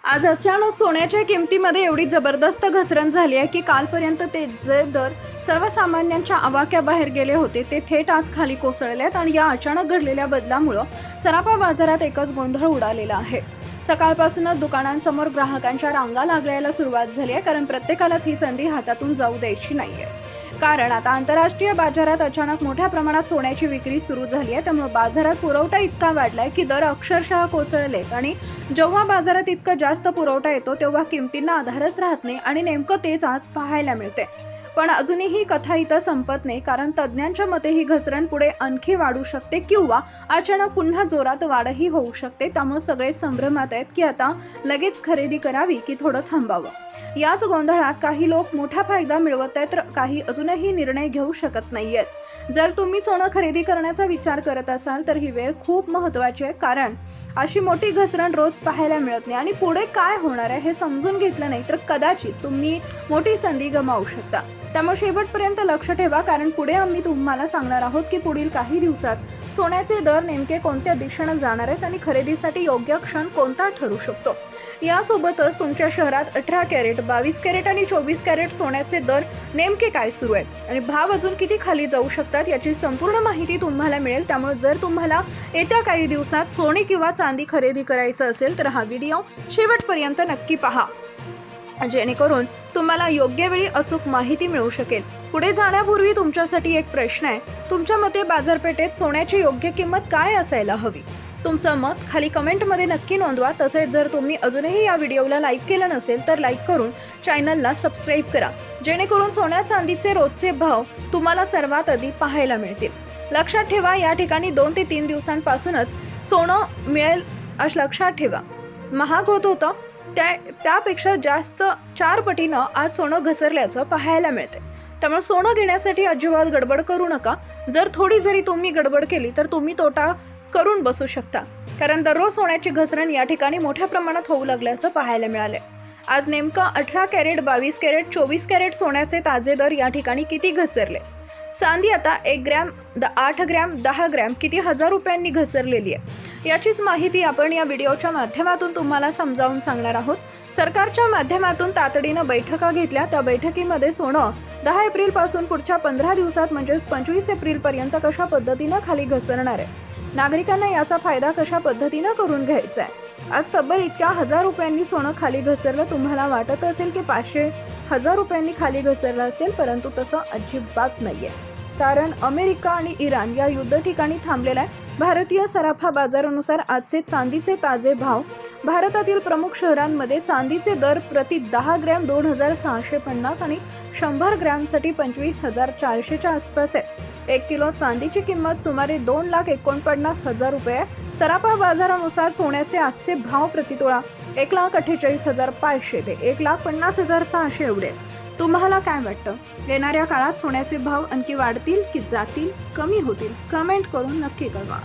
आज अचानक सोन्याच्या किमतीमध्ये एवढी जबरदस्त घसरण झाली आहे की कालपर्यंत ते जे दर सर्वसामान्यांच्या आवाक्याबाहेर गेले होते ते थेट आज खाली कोसळले आहेत आणि या अचानक घडलेल्या बदलामुळे सराफा बाजारात एकच गोंधळ उडालेला आहे। सकाळपासूनच दुकानांसमोर ग्राहकांच्या रांगा लागल्याला सुरुवात झाली आहे, कारण प्रत्येकालाच ही संधी हातातून जाऊ द्यायची नाहीये। कारण आता आंतरराष्ट्रीय बाजारात अचानक मोठ्या प्रमाणात सोन्याची विक्री सुरू झाली आहे, त्यामुळे बाजारात पुरवठा इतका वाढलाय की दर अक्षरशः कोसळलेत आणि जेव्हा बाजारात इतका जास्त पुरवठा येतो तेव्हा किमतींना आधारच राहत नाही आणि नेमकं तेच आज पाहायला मिळते। पण अजूनही ही कथा इथं संपत नाही, कारण तज्ज्ञांच्या मते ही घसरण पुढे आणखी वाढू शकते किंवा अचानक पुन्हा जोरात वाढही होऊ शकते। त्यामुळे सगळे संभ्रमात आहेत की आता लगेच खरेदी करावी की थोडं थांबावं। याच गोंधळात काही लोक मोठा फायदा मिळवत आहेत तर काही अजूनही निर्णय घेऊ शकत नाहीयेत। जर तुम्ही सोनं खरेदी करण्याचा विचार करत असाल तर ही वेळ खूप महत्त्वाची आहे, कारण अशी मोठी घसरण रोज पाहायला मिळत नाही आणि पुढे काय होणार आहे हे समजून घेतलं नाही तर कदाचित तुम्ही मोठी संधी गमावू शकता। त्यामुळे शेवटपर्यंत लक्ष ठेवा, कारण पुढे आम्ही तुम्हाला सांगणार आहोत की पुढील काही दिवसात सोन्याचे दर नेमके कोणत्या दिशेने जाणार आहेत आणि खरेदीसाठी योग्य क्षण कोणता ठरू शकतो। यासोबतच तुमच्या शहरात 18 कॅरेट, 22 कॅरेट आणि 24 कॅरेट सोन्याचे दर नेमके काय सुरू आहेत आणि भाव अजून किती खाली जाऊ शकतात याची संपूर्ण माहिती तुम्हाला मिळेल। त्यामुळे जर तुम्हाला येत्या काही दिवसात सोने किंवा चांदी खरेदी करायचं असेल तर हा व्हिडिओ शेवटपर्यंत नक्की पहा, जेणेकरून तुम्हाला योग्य वेळी अचूक माहिती मिळू शकेल। पुढे जाण्यापूर्वी तुमच्यासाठी एक प्रश्न आहे, तुमच्या मते बाजारपेठेत सोन्याची योग्य किंमत काय असायला हवी? तुमचं मत खाली कमेंटमध्ये नक्की नोंदवा। तसेच जर तुम्ही अजूनही या व्हिडिओला लाईक केलं नसेल तर लाईक करून चॅनलला सबस्क्राईब करा, जेणेकरून सोन्या चांदीचे रोजचे भाव तुम्हाला सर्वात आधी पाहायला मिळतील। लक्षात ठेवा, या ठिकाणी 2 ते 3 दिवसांपासूनच सोनं मिळेल असं लक्षात ठेवा। महाग होत होतं त्यापेक्षा जास्त 4 पटीनं आज सोनं घसरल्याचं पाहायला मिळते। त्यामुळे सोनं घेण्यासाठी अजिबात गडबड करू नका। जर थोडी जरी तुम्ही गडबड केली तर तुम्ही तोटा करून बसू शकता, कारण दररोज सोन्याची घसरण या ठिकाणी मोठ्या प्रमाणात होऊ लागल्याचं पाहायला मिळाले। आज नेमकं 18 कॅरेट, 22 कॅरेट, 24 कॅरेट सोन्याचे ताजे दर या ठिकाणी किती घसरले? चांदी आता 1 ग्रॅम, 8 ग्रॅम, 10 ग्रॅम किती हजार रुपयांनी घसरलेली आहे याचीच माहिती आपण या व्हिडिओच्या माध्यमातून तुम्हाला समजावून सांगणार आहोत। सरकारच्या माध्यमातून तातडीनं बैठका घेतल्या, त्या बैठकीमध्ये सोनं 10 एप्रिल पासून पुढच्या 15 दिवसात म्हणजेच 25 एप्रिल पर्यंत कशा पद्धतीनं खाली घसरणार आहे, नागरिकांना याचा फायदा कशा पद्धतीनं करून घ्यायचा आहे। आज तब्बल इतक्या हजार रुपयांनी सोनं खाली घसरलं। तुम्हाला वाटत असेल की 500,000 रुपयांनी खाली घसरलं असेल, परंतु तसं अजिबात नाहीये, कारण अमेरिका आणि इराण या युद्ध ठिकाणी थांबलेला आहे। भारतीय सराफा बाजारानुसार आजचे चांदीचे ताजे भाव भारतातील प्रमुख शहरांमध्ये चांदीचे दर प्रति 10 ग्रॅम 2,650 आणि 100 ग्रॅमसाठी 25,400च्या आसपास आहे। 1 किलो चांदीची किंमत सुमारे 2,49,000 रुपये आहे। सराफा बाजारानुसार सोन्याचे आजचे भाव प्रतितोळा 1,48,500 ते 1,50,600 एवढे। तुम्हाला काय वाटतं, येणाऱ्या काळात सोन्याचे भाव आणखी वाढतील की जातील, कमी होतील? कमेंट करून नक्की कळवा।